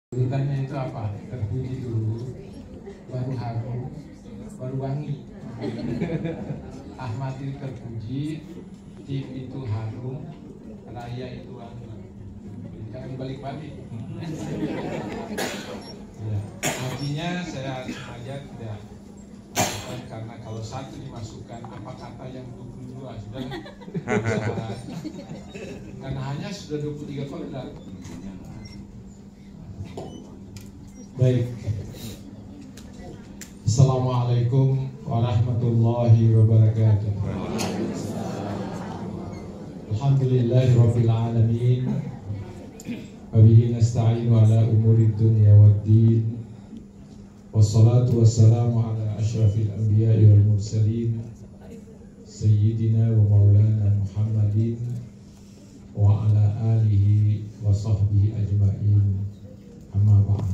Urutannya itu apa? Terpuji dulu, baru harum, baru wangi. Ahmad itu terpuji, tim itu harum, raya itu wangi. Jangan balik-balik. Ya. Artinya saya sengaja tidak karena kalau satu dimasukkan apa kata yang 22 sudah karena hanya sudah 23 kodrat. Baik. Assalamualaikum warahmatullahi wabarakatuh. Alhamdulillahirabbil alamin. Wabihi nasta'inu ala umuri dunya waddin. Wassalatu wassalamu ala asyrafil anbiya'i wal mursalin sayyidina wa maulana Muhammadin wa ala alihi wa sahbihi ajma'in. Amma ba'd.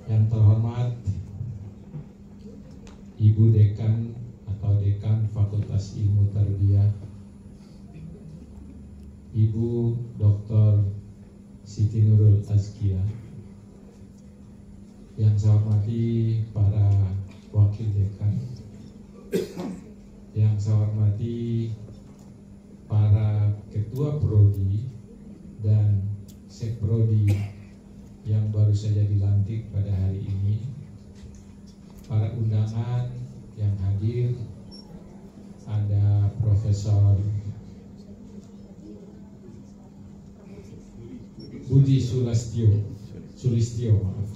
Yang terhormat Ibu Dekan atau Dekan Fakultas Ilmu Tarbiyah, Ibu Dr. Siti Nurul Azkiyah. Yang saya hormati para wakil dekan, yang saya hormati para ketua prodi dan sekprodi yang baru saja dilantik pada hari ini, para undangan yang hadir, ada Profesor Budi Sulistyo, maaf.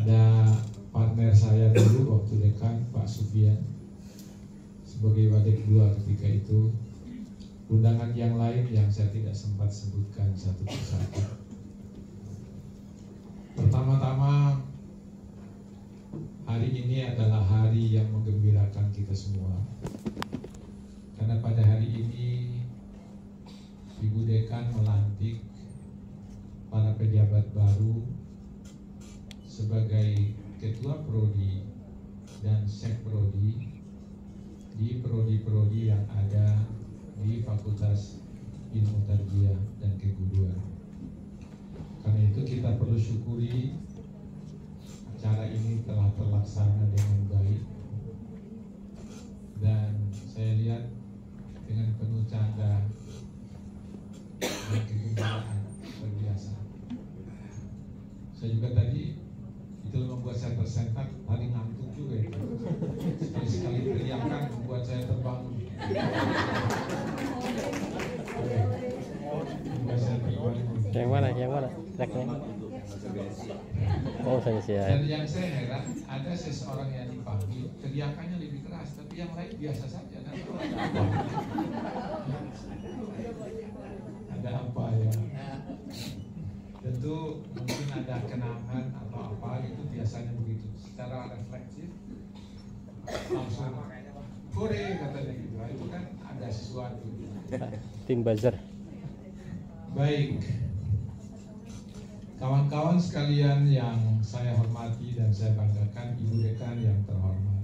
Ada partner saya dulu waktu dekan, Pak Sufian, sebagai Wadek 2 ketika itu. Undangan yang lain yang saya tidak sempat sebutkan satu persatu. Pertama-tama, hari ini adalah hari yang menggembirakan kita semua, karena pada hari ini Ibu Dekan melantik para pejabat baru sebagai ketua prodi dan sekprodi di prodi-prodi yang ada di Fakultas Ilmu Tarbiyah dan Keguruan. Karena itu kita perlu syukuri acara ini telah terlaksana dengan baik, dan saya lihat dengan penuh canda dan kegembiraan luar biasa. Saya juga tadi itu membuat saya tersentak, tadi ngantuk juga itu. Sekali-sekali teriakan membuat saya terbangun. Yang mana? Tracknya? Oh, saya sih. Dan yang saya heran, ada seseorang yang dipanggil, teriakannya lebih keras, tapi yang lain biasa saja. Ada apa ya? Tentu mungkin ada kenangan atau apa, itu biasanya begitu. Secara refleksif langsung kore katanya gitu. Itu kan ada sesuatu. Tim buzzer. Baik, kawan-kawan sekalian yang saya hormati dan saya banggakan, Ibu Dekan yang terhormat.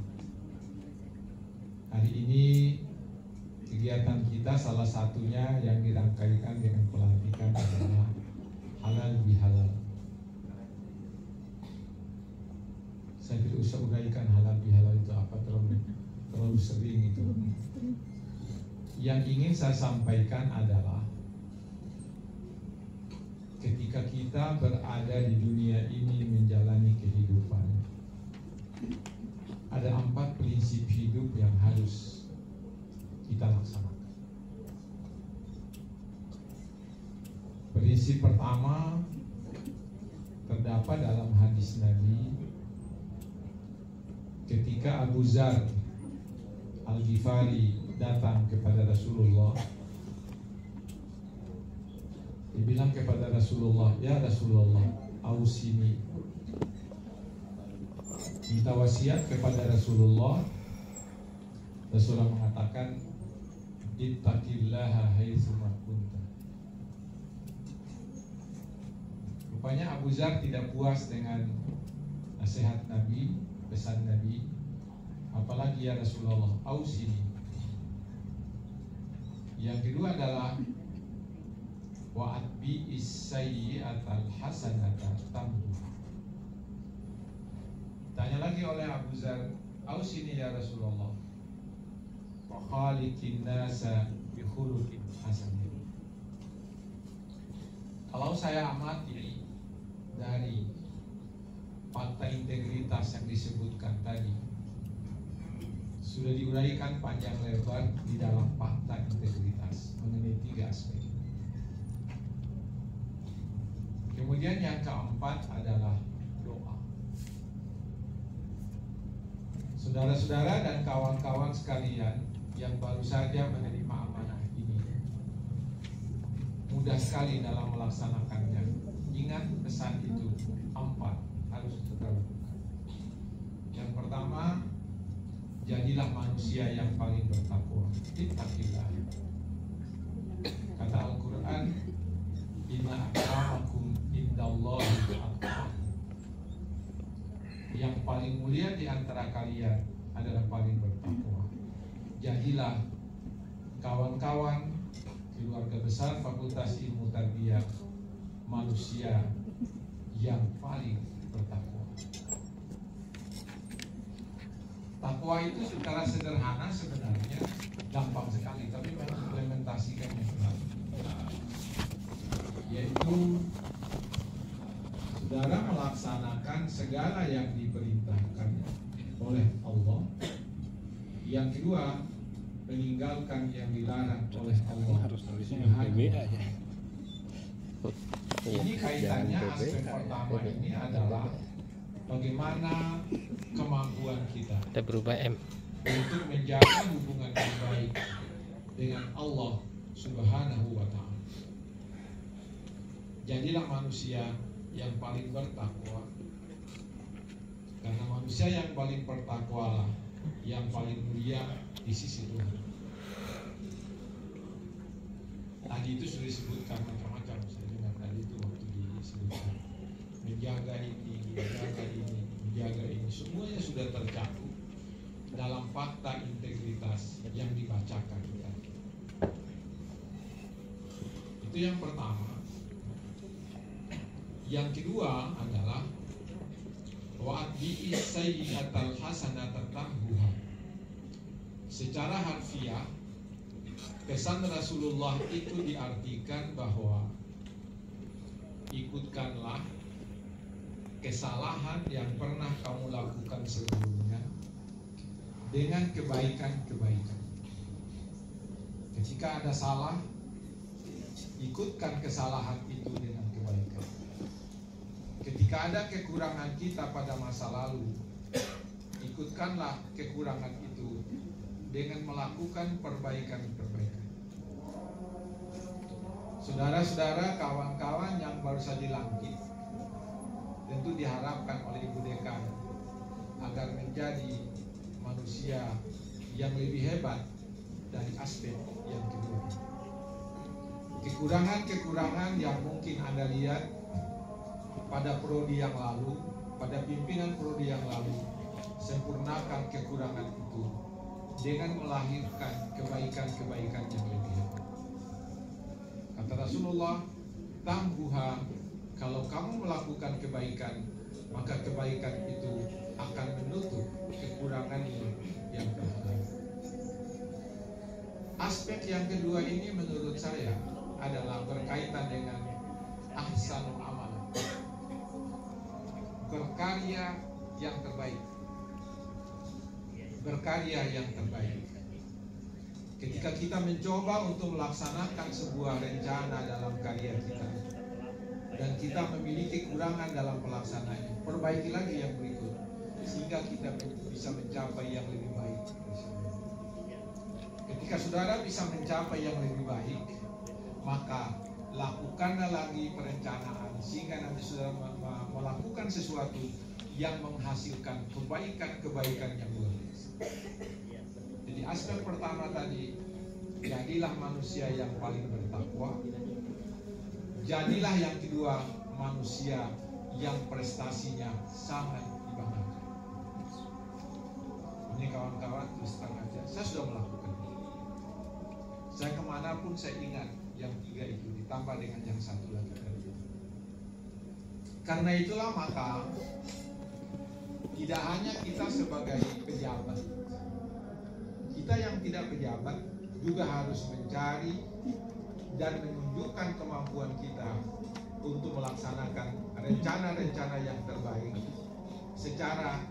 Hari ini kegiatan kita salah satunya yang dirangkaikan dengan pelantikan adalah halal bihalal. Saya tidak usah uraikan halal bihalal itu apa, terlalu sering itu. Yang ingin saya sampaikan adalah ketika kita berada di dunia ini menjalani kehidupan, ada 4 prinsip hidup yang harus kita laksanakan. Prinsip pertama terdapat dalam hadis Nabi ketika Abu Dzar Al-Ghifari datang kepada Rasulullah. Dibilang kepada Rasulullah, ya Rasulullah, ausini. Minta wasiat kepada Rasulullah. Rasulullah mengatakan, ittaqillaha haitsuma kunta. Rupanya Abu Dzar tidak puas dengan nasihat Nabi, pesan Nabi. Apalagi ya Rasulullah, ausini. Yang kedua adalah wa atbi'is sayyi'atal hasanata tamhuha. Tanya lagi oleh Abu Dzar, "Ausini ya Rasulullah, wa khaliqin nasa bi khuluqin hasanin." Kalau saya amati dari fakta integritas yang disebutkan tadi, sudah diuraikan panjang lebar di dalam fakta integritas mengenai 3 aspek. Kemudian yang keempat adalah doa. Saudara-saudara dan kawan-kawan sekalian yang baru saja menerima amanah ini, mudah sekali dalam melaksanakannya. Ingat pesan itu 4 harus kita lakukan. Yang pertama, jadilah manusia yang paling bertakwa. Ittaqillah. Kata Al-Quran, inna akramakum indallahi atqakum. Yang paling mulia di antara kalian adalah paling bertakwa. Jadilah kawan-kawan keluarga besar Fakultas Ilmu Tarbiyah manusia yang paling bertakwa. Takwa itu secara sederhana sebenarnya gampang sekali, tapi mengimplementasikannya benar, yaitu saudara melaksanakan segala yang diperintahkan oleh Allah. Yang kedua, meninggalkan yang dilarang oleh Allah. Harus nulis Subhanahu. aja. Ini kaitannya aspek pertama ini adalah bagaimana kemampuan kita Kita berubah M. untuk menjaga hubungan yang baik dengan Allah Subhanahu wa ta'ala. Jadilah manusia yang paling bertakwa, karena manusia yang paling bertakwa lah yang paling mulia di sisi Tuhan. Tadi itu sudah disebutkan macam-macam, saya dengar tadi itu waktu disebutkan menjaga ini, menjaga ini, semuanya sudah tercakup dalam fakta integritas yang dibacakan tadi. Itu yang pertama. Yang kedua adalah wa'atbi'is sayyi'atal hasanata tamhuha. Secara harfiah, pesan Rasulullah itu diartikan bahwa ikutkanlah kesalahan yang pernah kamu lakukan sebelumnya dengan kebaikan-kebaikan. Ketika ada salah, ikutkan kesalahan itu dengan kebaikan. Ketika ada kekurangan kita pada masa lalu, ikutkanlah kekurangan itu dengan melakukan perbaikan-perbaikan. Saudara-saudara, kawan-kawan yang baru saja langkit, tentu diharapkan oleh Ibu Dekan agar menjadi manusia yang lebih hebat dari aspek yang kedua. Kekurangan-kekurangan yang mungkin Anda lihat pada prodi yang lalu, pada pimpinan prodi yang lalu, sempurnakan kekurangan itu dengan melahirkan kebaikan-kebaikan yang lebih hebat. Kata Rasulullah, tambuha, kalau kamu melakukan kebaikan, maka kebaikan itu akan menutup kekurangannya yang terjadi. Aspek yang kedua ini menurut saya adalah berkaitan dengan ahsanul amal, berkarya yang terbaik. Berkarya yang terbaik. Ketika kita mencoba untuk melaksanakan sebuah rencana dalam karya kita dan kita memiliki kekurangan dalam pelaksanaannya, perbaiki lagi yang berikut sehingga kita bisa mencapai yang lebih baik. Ketika saudara bisa mencapai yang lebih baik, maka lakukanlah lagi perencanaan sehingga nanti saudara melakukan sesuatu yang menghasilkan kebaikan-kebaikan yang luar biasa. Jadi aspek pertama tadi, jadilah manusia yang paling bertakwa. Jadilah yang kedua, manusia yang prestasinya sangat dibanggakan. Ini kawan-kawan terus terang aja, saya sudah melakukan. Saya kemanapun saya ingat yang 3 itu ditambah dengan yang 1 lagi tadi. Karena itulah maka tidak hanya kita sebagai pejabat, kita yang tidak pejabat juga harus mencari dan menunjukkan kemampuan kita untuk melaksanakan rencana-rencana yang terbaik secara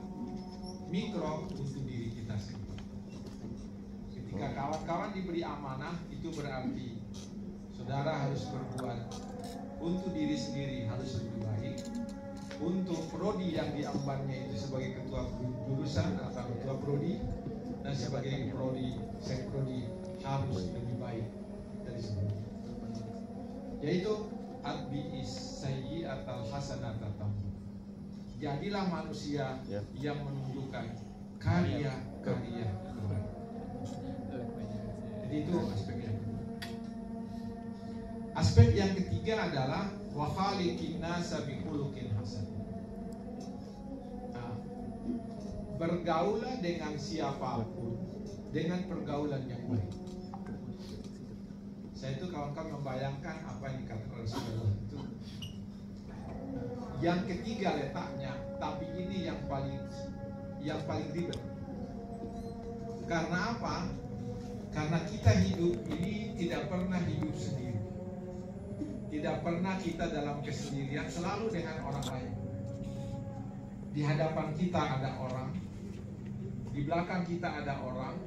mikro untuk diri kita sendiri. Ketika kawan-kawan diberi amanah, itu berarti saudara harus berbuat untuk diri sendiri harus lebih baik, untuk prodi yang diembannya itu sebagai ketua jurusan atau ketua prodi dan sebagai prodi sekprodi harus lebih baik dari sebelumnya, yaitu atbi'is sayyi'atal hasanata tamhu. Jadilah manusia yang menunjukkan karya-karya terbaik. Jadi itu aspeknya. Aspek yang ketiga adalah wa khaliqin nasa bi khuluqin hasan. Bergaulah dengan siapapun dengan pergaulan yang baik. Saya itu kawan-kawan membayangkan apa yang dikatakan Rasulullah itu. Yang ketiga letaknya, tapi ini yang paling ribet. Karena apa? Karena kita hidup ini tidak pernah hidup sendiri. Tidak pernah kita dalam kesendirian, selalu dengan orang lain. Di hadapan kita ada orang, di belakang kita ada orang,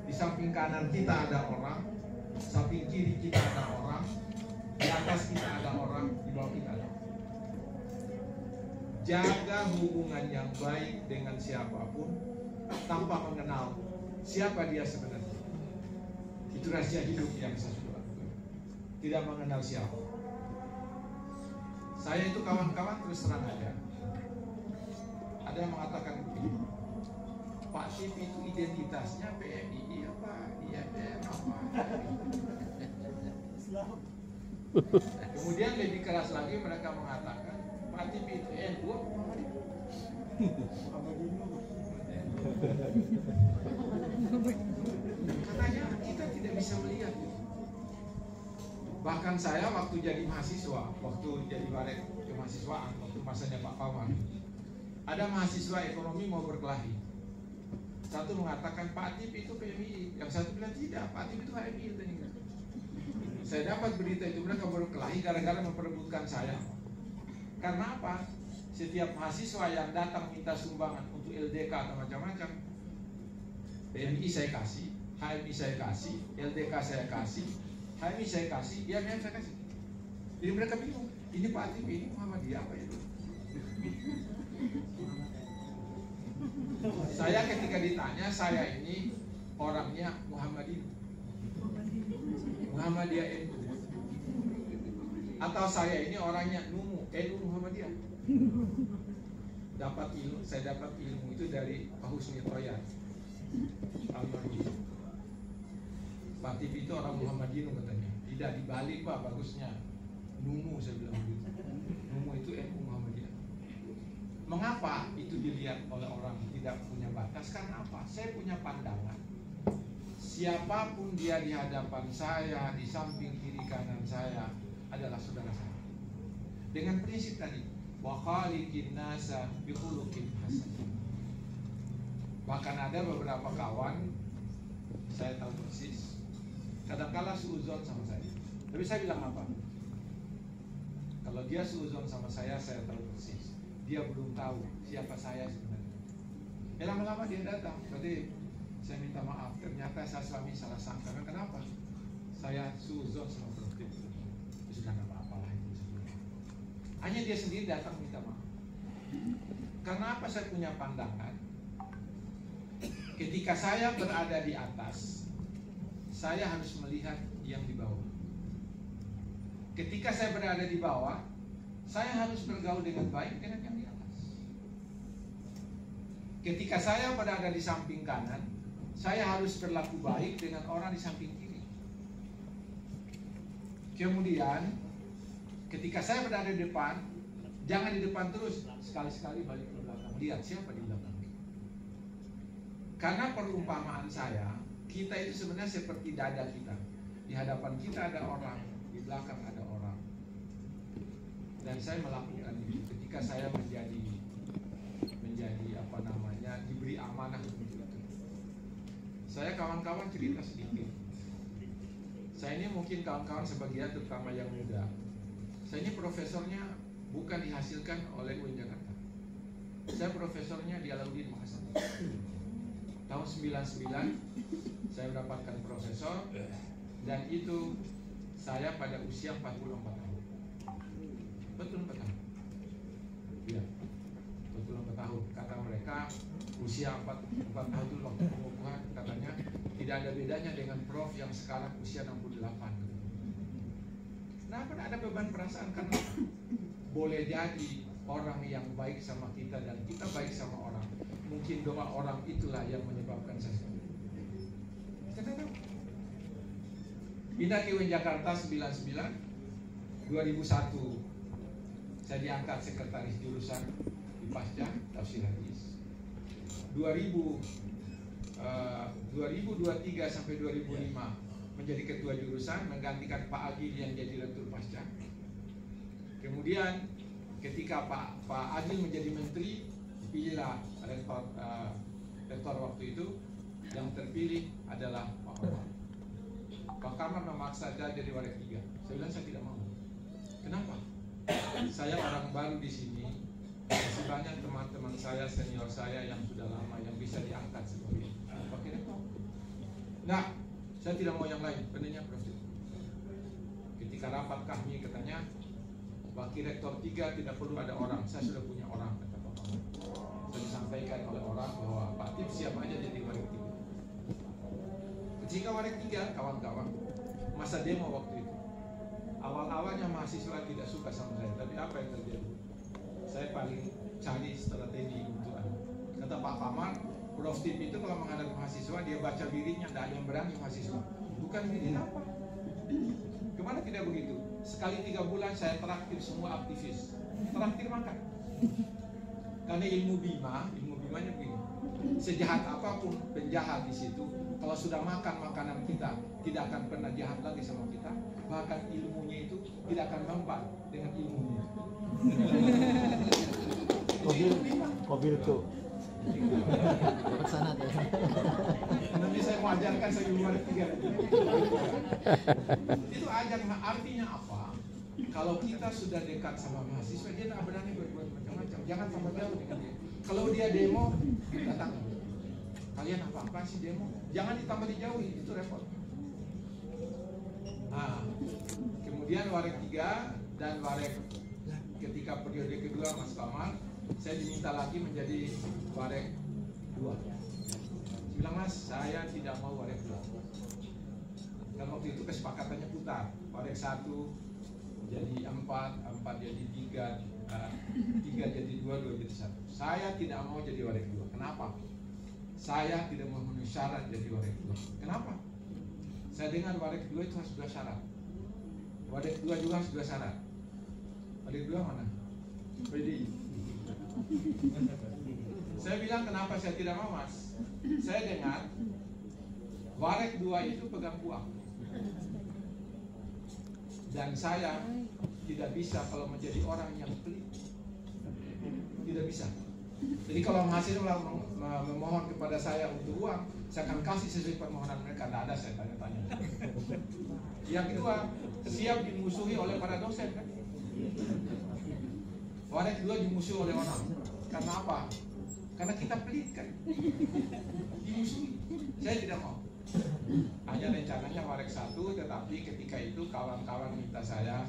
di samping kanan kita ada orang, samping kiri kita ada orang, di atas kita ada orang, di bawah kita ada orang. Jaga hubungan yang baik dengan siapapun tanpa mengenal siapa dia sebenarnya. Itu rahasia hidup yang saya sudah lakukan. Tidak mengenal siapa. Saya itu kawan-kawan terus terang aja. Ada yang mengatakan begini, Pak Tip itu identitasnya PMI apa? IFM apa? Kemudian lebih keras lagi mereka mengatakan Pak Tip itu NU. Katanya kita tidak bisa melihat. Bahkan saya waktu jadi mahasiswa, waktu jadi balik kemahasiswaan, waktu masanya Pak Pawan, ada mahasiswa ekonomi mau berkelahi. Satu mengatakan Pak Tip itu PMI, yang satu bilang tidak, Pak Tip itu HMI. Saya dapat berita itu mereka berkelahi gara-gara memperebutkan saya. Karena apa? Setiap mahasiswa yang datang minta sumbangan untuk LDK atau macam-macam, PMI saya kasih, HMI saya kasih, LDK saya kasih, HMI saya kasih, IMM saya kasih. Jadi mereka bingung, ini Pak Tip, ini Muhammadiyah apa itu? Saya ketika ditanya, saya ini orangnya Muhammadiyah NU, atau saya ini orangnya NU Muhammadiyah. Saya dapat ilmu itu dari Pak Husni Toyan. Pak Tip itu orang Muhammadiyah katanya. Tidak dibalik Pak, bagusnya NU, saya bilang begitu. NU itu NU Muhammadiyah. Mengapa itu dilihat oleh orang tidak punya batas? Karena apa? Saya punya pandangan. Siapapun dia di hadapan saya, di samping kiri kanan saya adalah saudara saya. Dengan prinsip tadi, wa khaliqin nasa bi khuluqin hasan. Bahkan ada beberapa kawan, saya tahu persis, kadang-kala suuzon sama saya. Tapi saya bilang apa? Kalau dia suuzon sama saya tahu persis. Dia belum tahu siapa saya sebenarnya. Lama-lama dia datang, berarti saya minta maaf. Ternyata saya selama salah sangka. Kenapa? Saya suuzon sama Prof. Sudah nggak apa-apa lah itu sebenarnya. Hanya dia sendiri datang minta maaf. Karena apa? Saya punya pandangan. Ketika saya berada di atas, saya harus melihat yang di bawah. Ketika saya berada di bawah, saya harus bergaul dengan baik dengan yang di atas. Ketika saya berada di samping kanan, saya harus berlaku baik dengan orang di samping kiri. Kemudian, ketika saya berada di depan, jangan di depan terus, sekali-sekali balik ke belakang. Lihat siapa di belakang. Karena perumpamaan saya, kita itu sebenarnya seperti dada kita. Di hadapan kita ada orang, di belakang ada orang. Dan saya melakukan itu ketika saya menjadi diberi amanah untuk itu. Saya kawan-kawan cerita sedikit. Saya ini mungkin kawan-kawan sebagian terutama yang muda. Saya ini profesornya bukan dihasilkan oleh UIN Jakarta. Saya profesornya di Alauddin Makassar. Tahun 99 saya mendapatkan profesor, dan itu saya pada usia 44 tahun. Betul 4 tahun. Iya. Betul 4 tahun. Kata mereka usia 4 tahun itu waktu pengukuhan, katanya tidak ada bedanya dengan prof yang sekarang usia 68. Kenapa ada beban perasaan? Karena boleh jadi orang yang baik sama kita dan kita baik sama orang, mungkin doa orang itulah yang menyebabkan sesuatu. Kita tahu. Pindah ke UIN Jakarta 99, 2001 saya diangkat sekretaris jurusan di Pasca Tafsir Hadis. 2023 sampai 2005 menjadi ketua jurusan, menggantikan Pak Agil yang jadi rektor Pasca. Kemudian ketika Pak Agil menjadi menteri, pilihlah rektor waktu itu. Yang terpilih adalah Pak Kamar. Pak Kamar memaksa saya jadi waris 3. Saya bilang saya tidak mau. Kenapa? Saya orang baru di sini. Masih banyak teman-teman saya, senior saya yang sudah lama yang bisa diangkat sebagai wakil rektor. Nah, saya tidak mau yang lain. Benarnya Prof. Ketika rapat kami katanya wakil rektor 3 tidak perlu ada orang. Saya sudah punya orang, kata Pak Kamar. Saya disampaikan oleh orang bahwa Pak Tip siap aja jadi waris 3. Ketika waris 3, kawan-kawan, masa demo waktu itu. Awal-awalnya mahasiswa tidak suka sama saya, tapi apa yang terjadi? Saya paling cari strategi untuk kata Pak Kamar, Prof. Tip itu kalau menghadapi mahasiswa dia baca biliknya, tidak ada yang berani mahasiswa. Bukan bilik apa? Kemana tidak begitu? Sekali 3 bulan saya traktir semua aktivis, traktir makan. Karena ilmu bimanya begini. Sejahat apapun penjahat di situ, kalau sudah makan makanan kita tidak akan pernah jahat lagi sama kita. Bahkan ilmunya itu tidak akan mempan dengan ilmunya. Mobil tuh. Sana tuh. Nanti saya mau ajarkan saya luar 3. Itu ajar, artinya apa? Kalau kita sudah dekat sama mahasiswa, dia tidak berani berbuat macam-macam. Jangan tambah jauh dengan dia. Kalau dia demo, datang. Kalian apa-apa sih demo? Jangan ditambah dijauhi, itu repot. Nah, kemudian warik 3 dan warik ketika periode kedua Mas Kamar, saya diminta lagi menjadi warik 2. Saya bilang, Mas, saya tidak mau warik 2. Dan waktu itu kesepakatannya putar. Warik 1 jadi 4 jadi 3, 3 jadi 2 jadi 1. Saya tidak mau jadi warik 2. Kenapa? Saya tidak memenuhi syarat jadi warik 2. Kenapa? Saya dengar warik 2 itu harus 2 syarat. Warik 2 juga harus 2 syarat. Warik 2 mana? PDI. Saya bilang kenapa saya tidak mau, Mas? Saya dengar warik 2 itu pegang uang. Dan saya tidak bisa kalau menjadi orang yang pelit. Tidak bisa. Jadi kalau mahasiswa memohon kepada saya untuk uang, saya akan kasih sesuai permohonan mereka. Tidak ada, saya tanya-tanya. Yang kedua, siap dimusuhi oleh para dosen kan? Warik 2 dimusuhi oleh orang. Karena apa? Karena kita pelit kan? Dimusuhi. Saya tidak mau. Hanya rencananya warik 1, tetapi ketika itu kawan-kawan minta saya,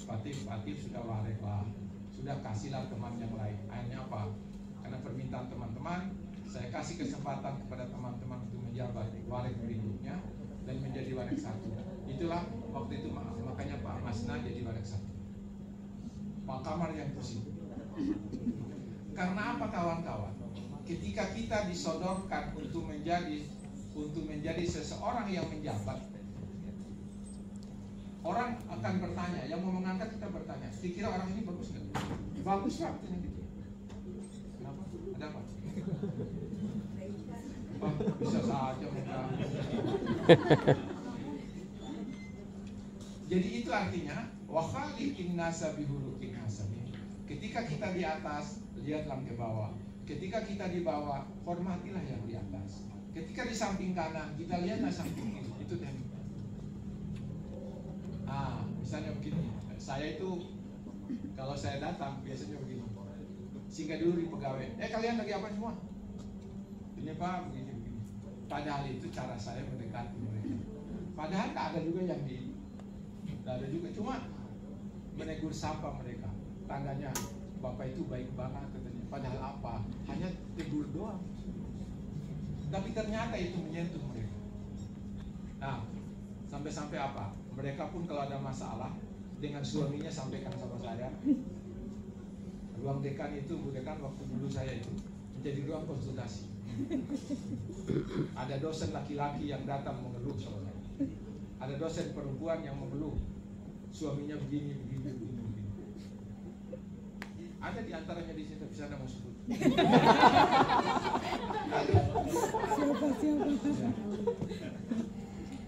Pak Tip sudah warik lah, sudah kasihlah teman yang lain. Akhirnya apa? Karena permintaan teman-teman, saya kasih kesempatan kepada teman-teman untuk menjabat warik berikutnya dan menjadi warik 1. Itulah waktu itu makanya Pak Masna jadi warik 1. Pak Kamar yang pusing. Karena apa kawan-kawan? Ketika kita disodorkan untuk menjadi seseorang yang menjabat, orang akan bertanya, yang mau mengangkat kita bertanya, kira orang ini bagus nggak? Bagus lah, gitu. Kenapa? Ada apa? Oh, bisa saja mereka. Jadi itu artinya wa khaliqin nasa bihuluqin hasanin. Ketika kita di atas, lihatlah ke bawah. Ketika kita di bawah, hormatilah yang di atas. Ketika di samping kanan, kita lihatlah samping kiri. Itu teknik. Misalnya begini, saya itu kalau saya datang biasanya begini. Singgah dulu di pegawai. Kalian lagi apa semua? Ini Pak, begini. Padahal itu cara saya mendekati mereka. Padahal tak ada juga yang tak ada juga, cuma menegur sapa mereka. Tangganya, Bapak itu baik banget katanya. Padahal apa? Hanya tegur doang. Tapi ternyata itu menyentuh mereka. Nah, sampai-sampai apa? Mereka pun kalau ada masalah dengan suaminya sampaikan sama saya. Ruang dekan itu, Bu Dekan, waktu dulu saya itu menjadi ruang konsultasi. Ada dosen laki-laki yang datang mengeluh sama saya. Ada dosen perempuan yang mengeluh suaminya begini. Ada di antaranya di sini, bisa Anda mau sebut. Ya.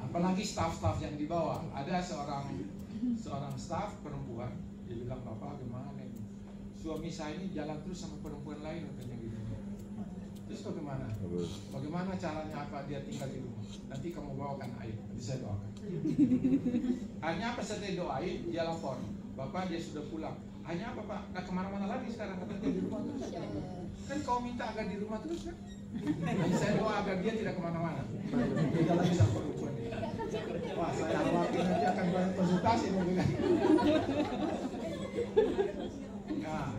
Apalagi staf-staf yang di bawah. Ada seorang staf perempuan, dia bilang, Bapak gimana ini? Suami saya ini jalan terus sama perempuan lain katanya gitu. Terus bagaimana? Bagaimana caranya apa dia tinggal di rumah? Nanti kamu bawakan air, nanti saya doakan. Hanya apa saya doain, dia lapor, Bapak dia sudah pulang. Hanya apa Pak? Nggak kemana-mana lagi sekarang, katanya dia di rumah terus. Kan kau minta agar di rumah terus kan? Dan saya doa agar dia tidak kemana-mana. Dia jalan sama perempuan ini. Wah, saya khawatir nanti akan banyak konsultasi mungkin. Nah,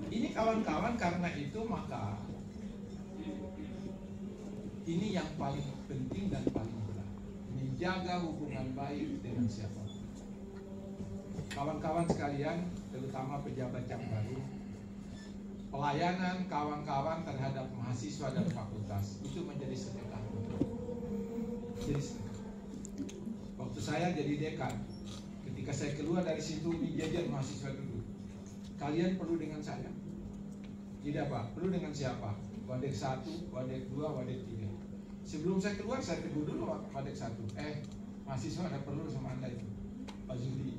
ini kawan-kawan, karena itu maka ini yang paling penting dan paling berat, menjaga hubungan baik dengan siapa. Kawan-kawan sekalian, terutama pejabat yang baru, pelayanan kawan-kawan terhadap mahasiswa dan fakultas itu menjadi sedekah. Jadi sedekah. Waktu saya jadi dekan, ketika saya keluar dari situ, dijajar mahasiswa dulu. Kalian perlu dengan saya? Tidak Pak, perlu dengan siapa? Wadek 1, Wadek 2, Wadek 3. Sebelum saya keluar, saya tegur dulu Wadek 1. Mahasiswa ada perlu sama Anda itu, Pak Zudi.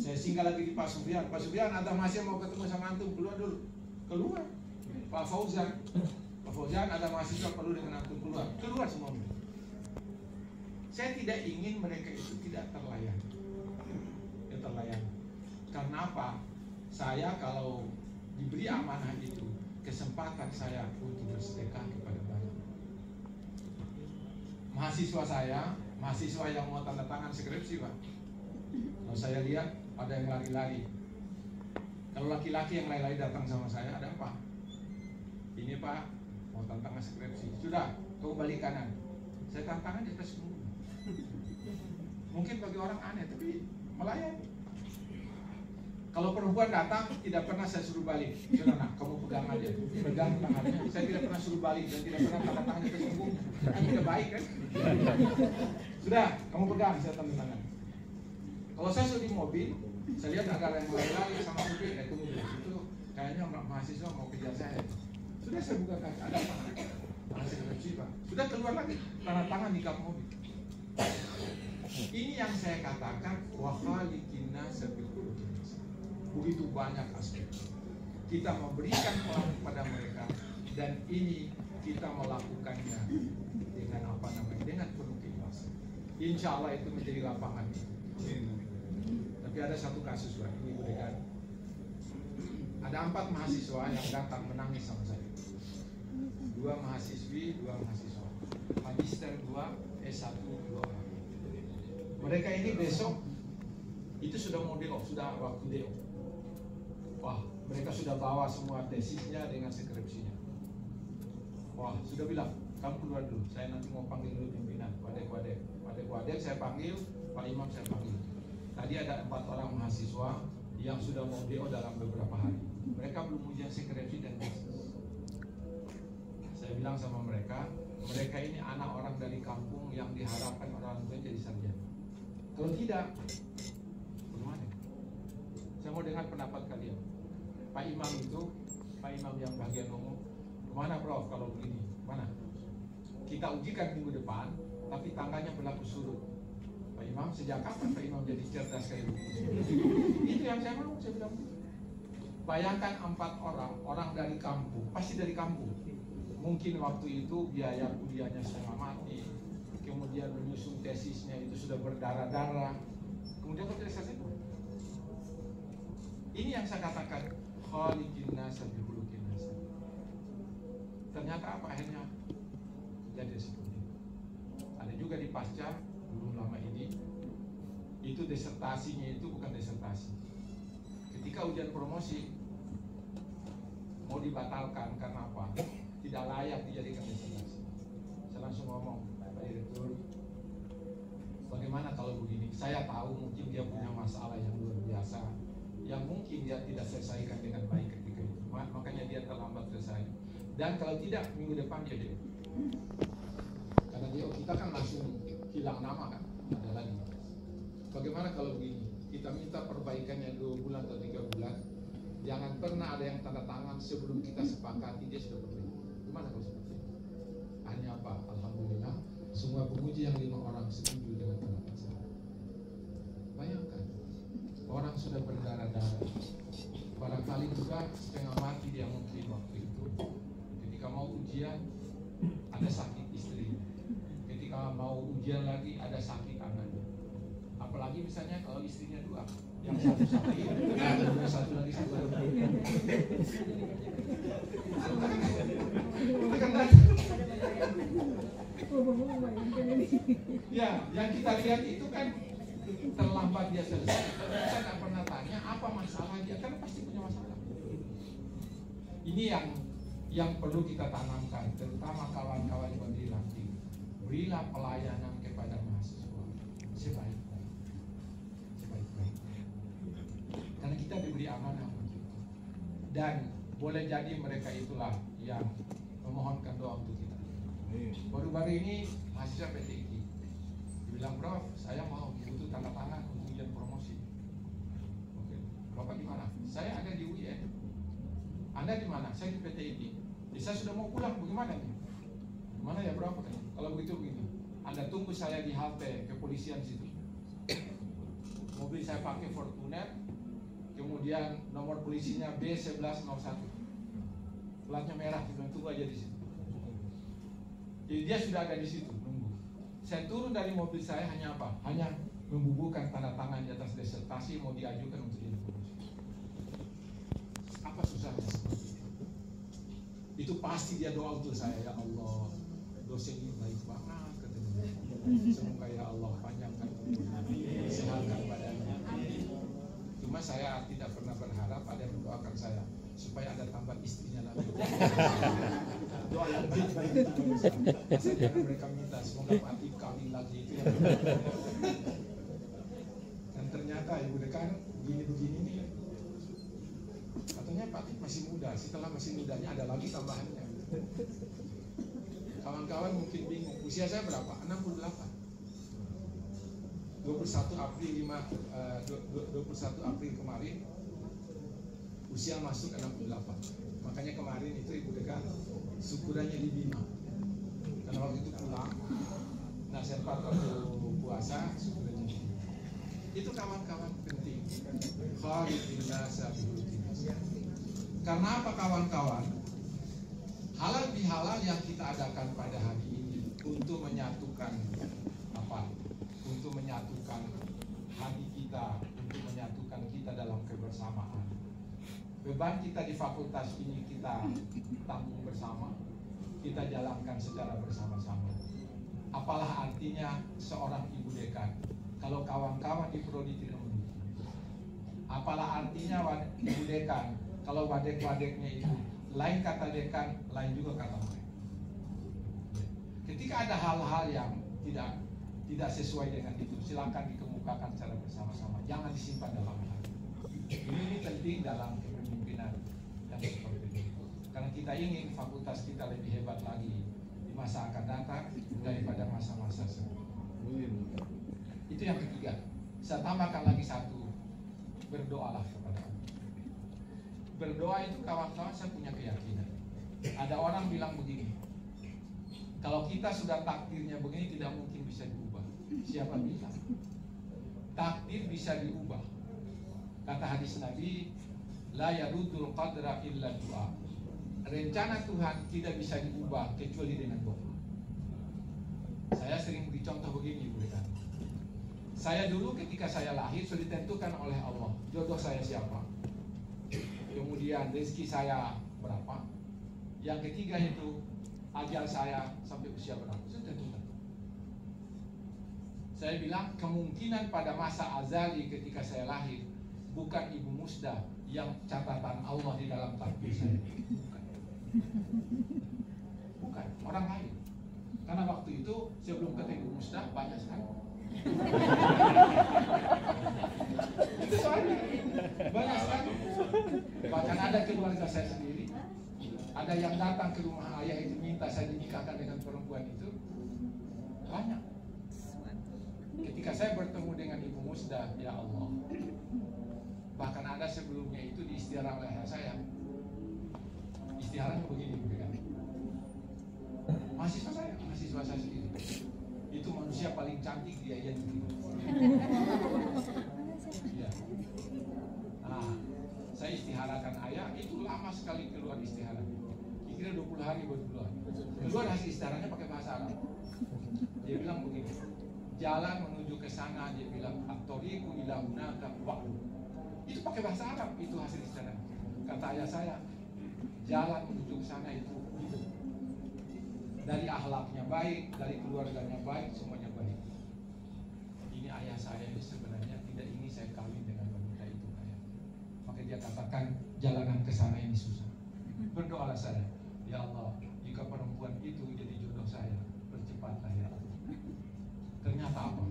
Saya singgah lagi di Pak Sufyan. Pak Sufyan, ada mahasiswa mau ketemu sama antum, keluar dulu. Keluar. Pak Fauzan, ada mahasiswa perlu dengan antum, keluar semua. Saya tidak ingin mereka itu tidak terlayani. Karena apa? Saya kalau diberi amanah itu, kesempatan saya untuk bersedekah kepada banyak mahasiswa saya, mahasiswa yang mau tanda tangan skripsi Pak. Kalau saya lihat ada yang lari-lari. Kalau laki-laki yang lari-lari datang sama saya, ada apa? Ini Pak, mau tanda tangan skripsi. Sudah, kau balik kanan. Saya tanda tangan di atas semua. Mungkin bagi orang aneh, tapi melayani. Kalau perempuan datang, tidak pernah saya suruh balik. Sudah nak, kamu pegang aja, pegang tangannya. Saya tidak pernah suruh balik dan tidak pernah tanda tangannya ke punggung. Kan tidak baik kan? Sudah, kamu pegang, saya tanda tangan. Kalau saya sudah di mobil, saya lihat ada yang lari-lari sama supir, tunggu itu kayaknya mahasiswa mau kejar saya. Sudah saya buka kaca, ada apa? Mahasiswa Pak. Sudah keluar lagi, tanda tangan di kap mobil. Ini yang saya katakan wahalikinna seperti begitu banyak aspek. Kita memberikan peluang kepada mereka dan ini kita melakukannya dengan apa namanya, dengan penuh keikhlasan. Insya Allah itu menjadi lapangan. Tapi ada satu kasus Pak, ini Bu Dekan. Ada 4 mahasiswa yang datang menangis sama saya. 2 mahasiswi, 2 mahasiswa. Magister 2, S1 2 orang. Mereka ini besok itu sudah mau DO, sudah waktu DO. Wah, mereka sudah bawa semua tesisnya dengan skripsinya. Wah, sudah bilang, kamu keluar dulu, saya nanti mau panggil dulu pimpinan, wadek saya panggil, Pak Imam saya panggil. Tadi ada 4 orang mahasiswa yang sudah mau DO dalam beberapa hari. Mereka belum ujian skripsi dan tesis. Saya bilang sama mereka ini anak orang dari kampung yang diharapkan orang tua jadi sarjana. Kalau tidak, bagaimana? Saya mau dengar pendapat kalian. Pak Imam itu, Pak Imam yang bagian umum, kemana Prof kalau begini? Mana? Kita ujikan minggu depan, tapi tangganya berlaku surut. Pak Imam, sejak kapan Pak Imam jadi cerdas kayak gitu? Itu yang saya mau, saya bilang. Bayangkan 4 orang dari kampung, pasti dari kampung. Mungkin waktu itu biaya kuliahnya setengah mati, kemudian menyusun tesisnya itu sudah berdarah-darah, kemudian kok tidak selesai. Ini yang saya katakan, khaliqin nasa bihulukin nasa. Ternyata apa akhirnya? Jadi seperti itu. Ada juga di pasca belum lama ini, itu disertasinya itu bukan disertasi. Ketika ujian promosi mau dibatalkan karena apa? Tidak layak dijadikan disertasi. Saya langsung ngomong, Pak Direktur, bagaimana kalau begini? Saya tahu mungkin dia punya masalah yang luar biasa, yang mungkin dia tidak selesaikan dengan baik ketika itu. Makanya dia terlambat selesai. Dan kalau tidak, minggu depan dia DO. Karena DO kita kan langsung hilang nama kan, ada lagi. Bagaimana kalau begini? Kita minta perbaikannya 2 bulan atau 3 bulan. Jangan pernah ada yang tanda tangan sebelum kita sepakati dia sudah perbaiki. Gimana kalau seperti itu? Hanya apa? Alhamdulillah, semua penguji yang 5 orang setuju dengan pendapat saya. Bayangkan, orang sudah berdarah-darah. Barangkali juga setengah mati dia mungkin waktu itu. Ketika mau ujian, ada sakit istri. Ketika mau ujian lagi, ada sakit anaknya. Apalagi misalnya kalau istrinya 2, yang satu sakit, yang satu lagi satu lagi. Ya, yang kita lihat itu kan terlambat dia selesai. Kita nggak pernah tanya apa masalah dia, karena pasti punya masalah. Ini yang perlu kita tanamkan, terutama kawan-kawan yang dilatih. Berilah pelayanan kepada mahasiswa sebaik-baik. Karena kita diberi amanah untuk itu. Dan boleh jadi mereka itulah yang memohonkan doa untuk kita. Baru-baru ini mahasiswa PTIK dibilang, Prof, saya mau butuh tanda tangan untuk ujian promosi. Oke, Bapak di mana? Saya ada di UN. Anda di mana? Saya di PTIK. Saya sudah mau pulang, bagaimana nih? Gimana ya berapa kan? Kalau begitu begini, Anda tunggu saya di halte kepolisian situ. Mobil saya pakai Fortuner, kemudian nomor polisinya B1101, platnya merah, tunggu aja di situ. Jadi dia sudah ada di situ, nunggu. Saya turun dari mobil saya hanya apa? Hanya membubuhkan tanda tangan di atas disertasi mau diajukan untuk jadi promosi. Apa susahnya seperti itu? Itu pasti dia doa untuk saya, ya Allah, dosen ini baik banget katanya. Semoga ya Allah panjangkan umurnya, sehatkan badannya. Cuma saya tidak pernah berharap ada yang mendoakan saya supaya ada tambah istrinya lagi. Doa yang baik-baik itu bisa. Karena mereka minta semoga Pak kawin lagi itu yang. Dan ternyata ibu dekan begini-begini nih. Katanya Pak masih muda. Setelah masih mudanya ada lagi tambahannya. Kawan-kawan mungkin bingung. Usia saya berapa? 68. 21 April kemarin usia masuk 68. Makanya kemarin itu ibu dekan syukurannya di Bima. Karena waktu itu pulang, nah sempat waktu puasa syukurannya di Bima. Itu kawan-kawan penting. Karena apa kawan-kawan? Halal bihalal yang kita adakan pada hari ini untuk menyatukan apa? Untuk menyatukan hati kita, untuk menyatukan kita dalam kebersamaan. Beban kita di fakultas ini kita tanggung bersama, kita jalankan secara bersama-sama. Apalah artinya seorang ibu dekan kalau kawan-kawan di prodi tidak mendukung? Apalah artinya ibu dekan kalau wadek-wadeknya itu lain kata dekan, lain juga kata mereka. Ketika ada hal-hal yang tidak sesuai dengan itu, silakan dikemukakan secara bersama-sama. Jangan disimpan dalam hati. Ini penting dalam kepemimpinan yang seperti itu. Karena kita ingin fakultas kita lebih hebat lagi di masa akan datang daripada masa-masa sebelumnya. Itu yang ketiga. Saya tambahkan lagi satu, berdoalah kepada Allah. Berdoa itu kawan-kawan saya punya keyakinan. Ada orang bilang begini, kalau kita sudah takdirnya begini tidak mungkin bisa diubah. Siapa bilang? takdir bisa diubah. Kata hadis Nabi, la yarudul qadra illa doa. Rencana Tuhan tidak bisa diubah kecuali dengan doa. Saya sering beri contoh begini, Bu Dekan. Saya dulu ketika saya lahir sudah ditentukan oleh Allah jodoh saya siapa, kemudian rezeki saya berapa, yang ketiga itu ajal saya sampai usia berapa, sudah ditentukan. Saya bilang kemungkinan pada masa azali ketika saya lahir bukan Ibu Musda yang catatan Allah di dalam takdir saya, bukan orang lain. Karena waktu itu sebelum ketemu Ibu Musda banyak sekali. Itu soalnya banyak sekali. Bahkan ada keluarga saya sendiri, ada yang datang ke rumah ayah itu minta saya dinikahkan dengan perempuan itu, banyak. Ketika saya bertemu dengan Ibu Musda, ya Allah, bahkan ada sebelumnya itu diistiharah oleh saya. Istiharahnya begini, bukan? Mahasiswa saya sendiri. Itu manusia paling cantik di ayat ini. Ya. Nah, saya istiharakan ayah, itu lama sekali keluar istiharah. Kira 20 hari baru keluar. Keluar hasil istiharahnya pakai bahasa Arab. Dia bilang begini, jalan menuju ke sana, dia bilang at-thariqu ila hunaka wa'du. Itu pakai bahasa Arab, itu hasil istiharah. Kata ayah saya, jalan menuju ke sana itu hidup. Dari akhlaknya baik, dari keluarganya baik, semuanya baik. Ini ayah saya ini sebenarnya tidak ingin saya kawin dengan wanita itu, ayah. Maka dia katakan jalanan ke sana ini susah. Berdoalah saya, ya Allah, jika perempuan itu jadi jodoh saya, percepatlah ya Allah. Ternyata apa?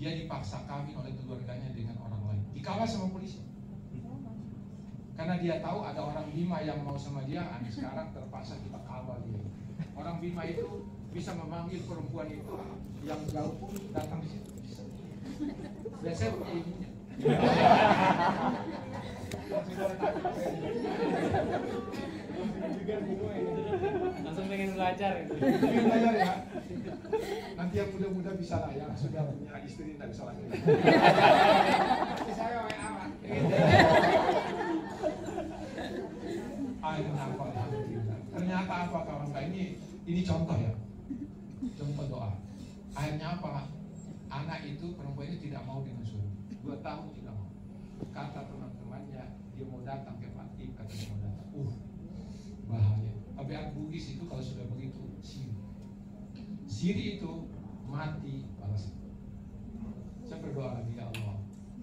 Dia dipaksa kawin oleh keluarganya dengan orang lain, dikawal sama polisi. Karena dia tahu ada orang Bima yang mau sama dia, sekarang terpaksa kita kawal dia. Orang Bima itu bisa memanggil perempuan itu yang jauh pun datang di situ. Biasanya begini. Langsung pengen belajar itu. Pengen belajar ya. Nanti yang muda-muda bisa lah, yang sudah punya istri tidak bisa lagi. Saya WA. Alhamdulillah. Ternyata apa kawan-kawan, ini contoh ya, contoh doa. Akhirnya apa? Anak itu, perempuan itu tidak mau dengan suami. 2 tahun tidak mau. Kata teman-temannya, dia mau datang ke Fatih, katanya mau datang. Bahaya. Tabiat Bugis itu kalau sudah begitu, siri itu mati balas. Saya berdoa lagi, ya Allah,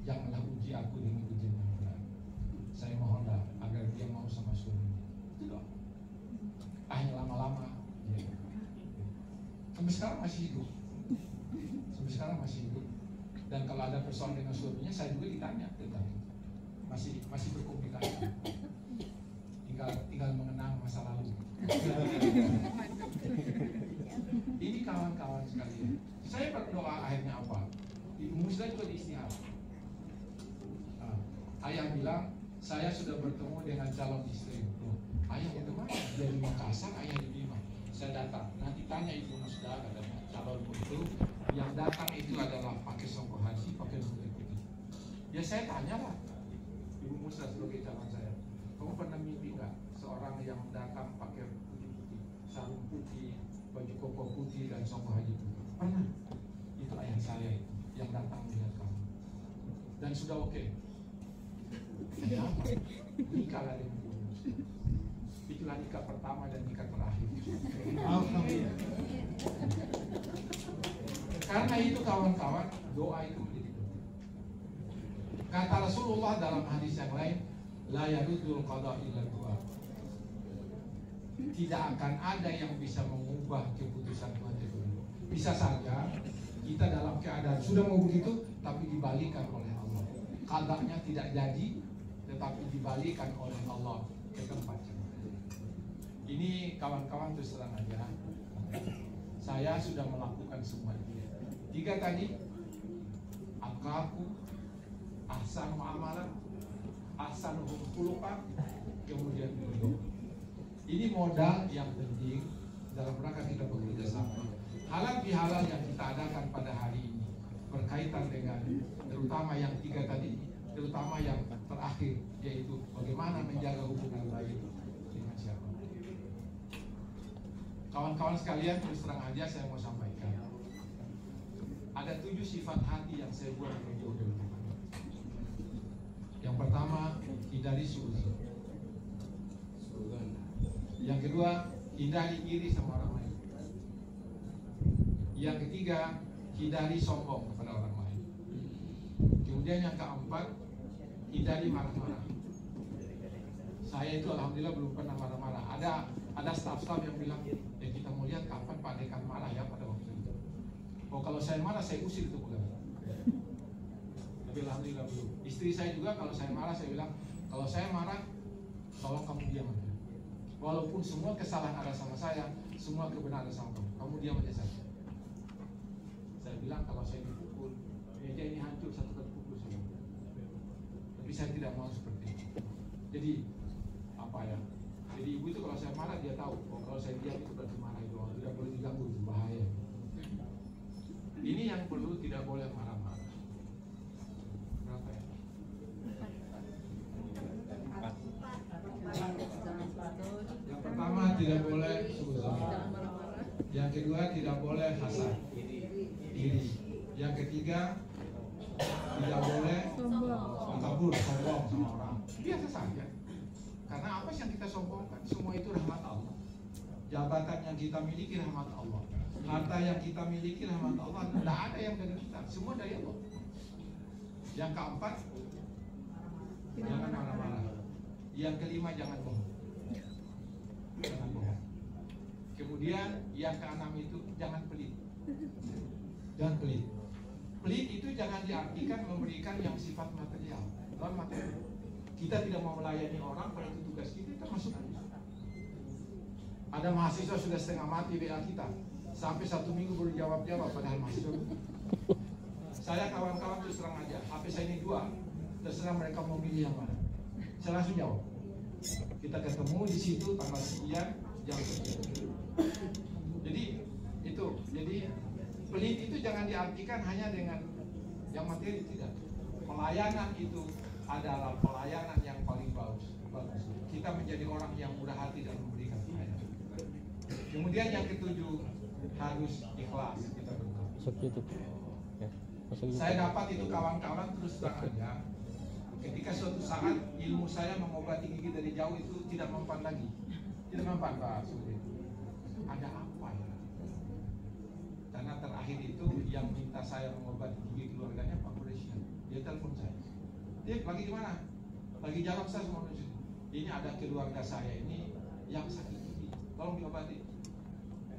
janganlah uji aku dengan ujian yang berat. Saya mohonlah agar dia mau sama suaminya. Itu doa. Akhirnya lama-lama dia sampai sekarang masih hidup. Dan kalau ada persoalan dengan suaminya, saya juga ditanya tentang itu. Masih berkomunikasi. Tinggal mengenang masa lalu. Ini kawan-kawan sekalian. Saya berdoa akhirnya apa? Ibu Musda juga diistiharah. Ayah bilang, saya sudah bertemu dengan calon istri. Ayah itu mana? Dari Makassar, ayah di Bima. Saya datang. Nanti tanya Ibu Musda, katanya calonku itu yang datang itu adalah pakai songkok haji, pakai putih putih. Ya saya tanyalah Ibu Musda sebagai calon saya, kamu pernah mimpi nggak seorang yang datang pakai putih putih, sarung putih, baju koko putih dan songkok haji putih? Pernah. Itu ayah saya itu yang datang melihat kamu. Dan sudah oke. Kenapa? Nikahlah dengan Ibu Musda. Itulah nikah pertama dan nikah terakhir. Alhamdulillah. Karena itu kawan-kawan, doa itu menjadi penting. Kata Rasulullah dalam hadis yang lain, la yarudul qada illa doa. Tidak akan ada yang bisa mengubah keputusan Tuhan itu. Bisa saja kita dalam keadaan sudah mau begitu, tapi dibalikan oleh Allah. Qadanya tidak jadi, tetapi dibalikan oleh Allah ke tempat yang lain. Ini kawan-kawan terus terang aja, saya sudah melakukan semua itu. 3 tadi, akaku, ahsan muamalah, ahsan khuluqan, kemudian beliau. Ini modal yang penting dalam rangka kita bekerja sama. Halal bihalal yang kita adakan pada hari ini berkaitan dengan terutama yang 3 tadi, terutama yang terakhir, yaitu bagaimana menjaga hubungan baik dengan siapa. Kawan-kawan sekalian, terus terang aja saya mau sampaikan, ada 7 sifat hati yang saya buat menjauh dari Tuhan. Yang pertama, hindari suuzon. Yang kedua, hindari iri sama orang lain. Yang ketiga, hindari sombong kepada orang lain. Kemudian yang keempat, hindari marah-marah. Saya itu alhamdulillah belum pernah marah-marah. Ada staf-staf yang bilang, ya kita mau lihat kapan Pak Dekan marah ya pada waktu itu. Oh kalau saya marah saya usir itu pegawai. Tapi alhamdulillah belum. Istri saya juga kalau saya marah saya bilang, kalau saya marah tolong kamu diam aja. Walaupun semua kesalahan ada sama saya, semua kebenaran ada sama kamu diam aja saja. Saya bilang kalau saya dipukul, meja ini hancur satu kali pukul saya. Tapi saya tidak mau seperti itu. Jadi apa ya? Jadi ibu itu kalau saya marah dia tahu. Oh kalau saya diam itu berarti marah itu, tidak boleh diganggu, itu bahaya. Ini yang perlu, tidak boleh marah-marah. Berapa ya? Yang pertama tidak boleh suuzon. Yang kedua tidak boleh hasad, iri. Yang ketiga tidak boleh takabur, sombong sama orang. Biasa saja. Karena apa sih yang kita sombongkan? Semua itu rahmat Allah. Jabatan yang kita miliki rahmat Allah. Harta yang kita miliki rahmat Allah. Tidak ada yang dari kita, semua dari Allah. Yang keempat, jangan marah-marah. Yang kelima, jangan bohong. Jangan bohong. Kemudian yang keenam itu jangan pelit. Jangan pelit. Pelit itu jangan diartikan memberikan yang sifat material. Non material. Kita tidak mau melayani orang, pada itu tugas kita masuk aja. Ada mahasiswa sudah setengah mati WA kita, sampai 1 minggu baru jawab-jawab, padahal mahasiswa. Saya kawan-kawan terus terang aja, HP saya ini 2, terserah mereka mau milih yang mana. Saya langsung jawab. Kita ketemu di situ tanggal sekian, jam sekian. Jadi itu, jadi pelit itu jangan diartikan hanya dengan yang materi, tidak. Pelayanan itu adalah pelayanan yang paling bagus. Kita menjadi orang yang murah hati dan memberikan pelayanan. Kemudian yang ketujuh, harus ikhlas kita berdoa. Masuk YouTube. Ya, masuk YouTube. Saya dapat itu kawan-kawan terus terang aja. Ketika suatu saat ilmu saya mengobati gigi dari jauh itu tidak mempan lagi. Tidak mempan Pak Sudi. Ada apa ya? Karena terakhir itu yang minta saya mengobati gigi keluarganya Pak Presiden. Dia telepon saya. Dia lagi di mana? Lagi jalan saya sama manusia. Ini ada keluarga saya ini yang sakit gigi. Tolong diobati.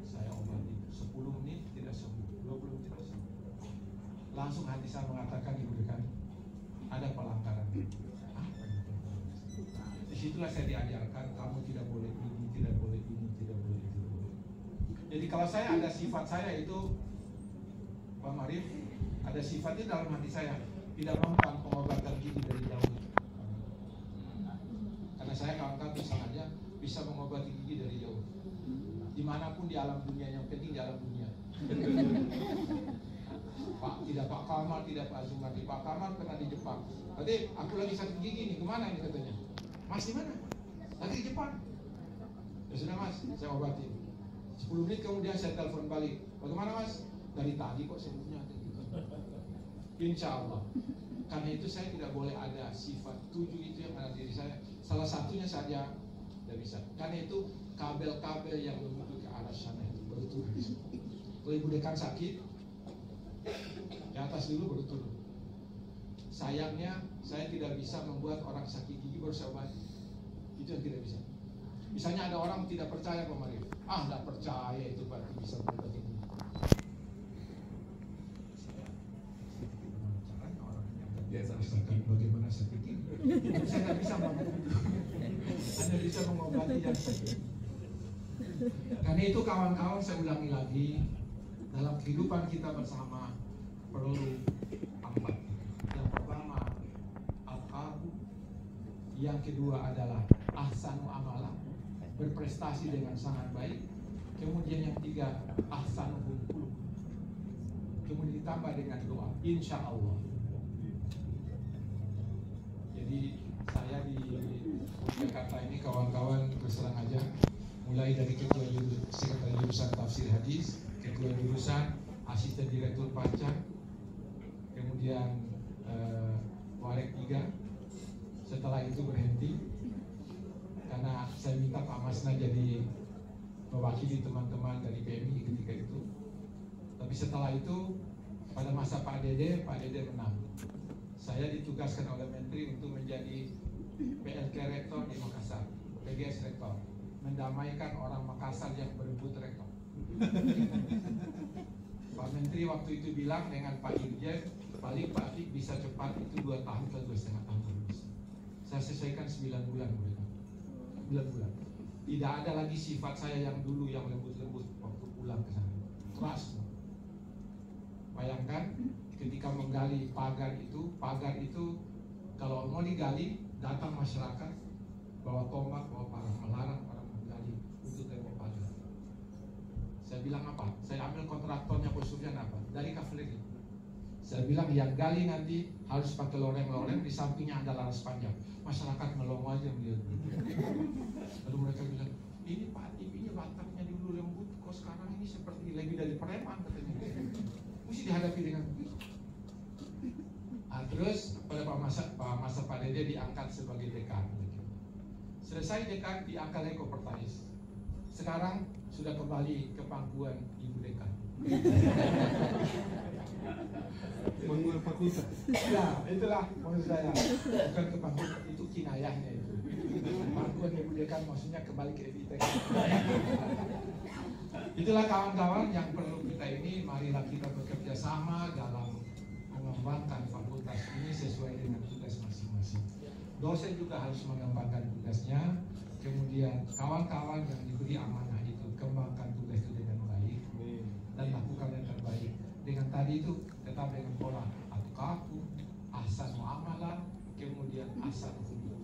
Saya obati 10 menit tidak sembuh, 20 menit tidak sembuh. Langsung hati saya mengatakan ibu dekan, ada pelanggaran. Apa itu? Disitulah saya diajarkan kamu tidak boleh ini, tidak boleh ini, tidak boleh itu. Jadi kalau saya ada sifat saya itu, Pak Marif, ada sifatnya dalam hati saya. Tidak mempan pengobatan gigi dari jauh. Karena saya kawan-kawan bisa aja bisa mengobati gigi dari jauh. Dimanapun di alam dunia, yang penting di alam dunia. Pak, tidak Pak Kamal, tidak Pak Zumadi. Pak Kamal pernah di Jepang. Tadi aku lagi sakit gigi nih, kemana nih katanya? Mas di mana? Lagi di Jepang. Ya sudah Mas, saya obati. 10 menit kemudian saya telepon balik. Bagaimana Mas? Dari tadi kok sembuhnya. Insya Allah. Karena itu saya tidak boleh ada sifat 7 itu yang ada di diri saya. Salah satunya saja tidak bisa. Karena itu kabel-kabel yang menuju ke arah sana itu baru turun. Kalau ibu dekan sakit, di atas dulu baru turun. Sayangnya saya tidak bisa membuat orang sakit gigi baru saya obati. Itu yang tidak bisa. Misalnya ada orang tidak percaya kemarin, tidak percaya itu berarti bisa mengobati gigi. Dia rasakan bagaimana sakit gigi. Saya tidak bisa mengobati. Hanya bisa mengobati yang sakit. Karena itu kawan-kawan saya ulangi lagi, dalam kehidupan kita bersama perlu 4. Yang pertama al-qalbu, yang kedua adalah ahsanu amala, berprestasi dengan sangat baik. Kemudian yang 3 ahsanu qulub, kemudian ditambah dengan doa, insya Allah. Jadi saya di Jakarta ini kawan-kawan berserang aja, mulai dari ketua sekretariat jurusan tafsir hadis, ketua jurusan, asisten direktur pajak, kemudian Warek 3. Setelah itu berhenti karena saya minta Pak Masna jadi mewakili teman-teman dari PMI ketika itu. Tapi setelah itu pada masa Pak Dede menang. Saya ditugaskan oleh Menteri untuk menjadi PLK Rektor di Makassar, PGS Rektor, mendamaikan orang Makassar yang berebut rektor. Pak Menteri waktu itu bilang dengan Pak Dirjen, paling Pak Atik bisa cepat itu 2 tahun ke 2,5 tahun. Saya selesaikan 9 bulan, 9 bulan. Tidak ada lagi sifat saya yang dulu yang lembut-lembut waktu pulang ke sana. Keras. Bayangkan ketika menggali pagar itu kalau mau digali datang masyarakat bawa tombak, bawa parang, melarang orang menggali untuk tembok pagar. Saya bilang apa? Saya ambil kontraktornya Posuryan apa? Dari kavaleri. Saya bilang yang gali nanti harus pakai loreng-loreng, di sampingnya ada laras panjang. Masyarakat melongo aja melihat. Lalu mereka bilang, ini Pak Atip, ini batangnya dulu lembut, kok sekarang ini seperti lebih dari preman katanya. Mesti dihadapi dengan begitu. Terus pada Pak Dede diangkat sebagai dekan. Selesai dekan diangkat Eko Pertais. Sekarang sudah kembali ke pangkuan Ibu Dekan. Pangkuan fakultas. Ya, itulah maksud saya. Bukan ke pangkuan, itu kinayahnya itu. Pangkuan Ibu Dekan maksudnya kembali ke Ebitek. Itulah kawan-kawan yang perlu kita ini, marilah kita bekerja sama dalam mengembangkan fakultas ini sesuai dengan tugas masing-masing. Dosen juga harus mengembangkan tugasnya, kemudian kawan-kawan yang diberi amanah itu kembangkan tugas itu dengan baik dan lakukan yang terbaik. Dengan tadi itu tetap dengan pola atqakum, ahsan muamalah, kemudian ahsan khuluq,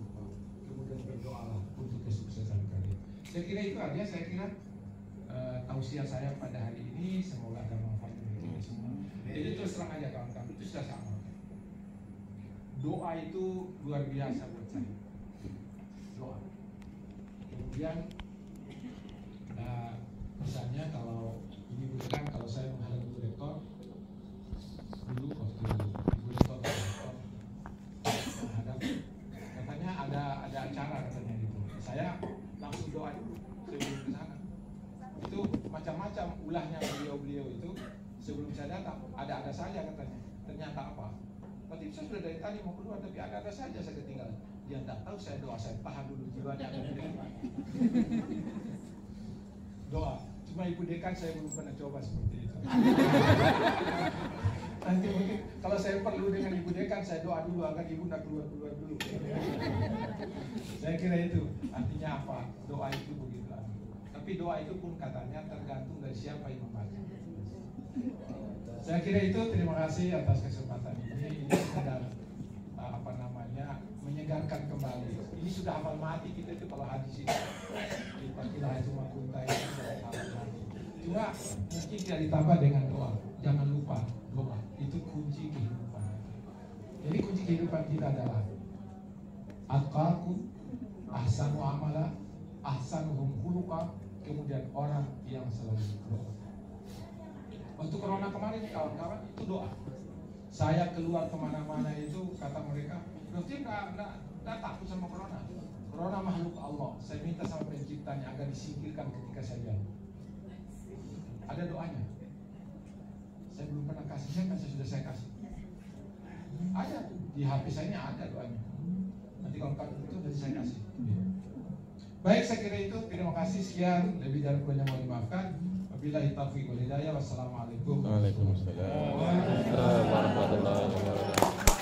kemudian berdoalah untuk kesuksesan kalian. Saya kira itu aja. Saya kira tausiah saya pada hari ini, semoga ada manfaat bagi kita semua. Jadi terus terang aja kawan-kawan, itu sudah sama. Doa itu luar biasa buat saya. Doa. Kemudian misalnya kalau ini bukan, kalau saya menghadap Ibu Rektor dulu waktu Ibu Rektor menghadap, katanya ada acara katanya gitu. Saya langsung doa dulu sebelum ke sana. Itu macam-macam ulahnya beliau itu. Sebelum saya datang, ada saja katanya. Ternyata apa? Pak Atip, saya sudah dari tadi mau keluar, tapi ada saja saya ketinggalan. Dia tidak tahu saya doa, saya tahan dulu jiwanya ada di depan. Doa. Cuma Ibu Dekan saya belum pernah coba seperti itu. Nanti mungkin kalau saya perlu dengan Ibu Dekan, saya doa dulu agar Ibu tidak keluar dulu. Saya kira itu. Artinya apa? Doa itu begitu. Tapi doa itu pun katanya tergantung dari siapa yang membaca. Saya kira itu. Terima kasih atas kesempatan ini. Ini sekedar menyegarkan kembali. Ini sudah hafal mati kita itu kalau hadis ini. Kita cuma kuntai itu sudah hafal mati. Cuma mungkin tidak ditambah dengan doa. Jangan lupa doa itu kunci kehidupan. Jadi kunci kehidupan kita adalah atqakum, ahsanu amala, ahsanuhum khuluqa, kemudian orang yang selalu berdoa. Waktu corona kemarin kawan-kawan itu doa. Saya keluar kemana-mana itu kata mereka, Dokter nggak takut sama corona. Corona makhluk Allah. Saya minta sama penciptanya agar disingkirkan ketika saya jalan. Ada doanya. Saya belum pernah kasih, saya sudah kasih. Ada di HP saya ada doanya. Nanti kalau itu nanti saya kasih. Baik, saya kira itu. Terima kasih, sekian. Lebih dari kurangnya mohon dimaafkan. Wabillahi taufiq wal hidayah. Wassalamualaikum Waalaikumsalam warahmatullahi wabarakatuh.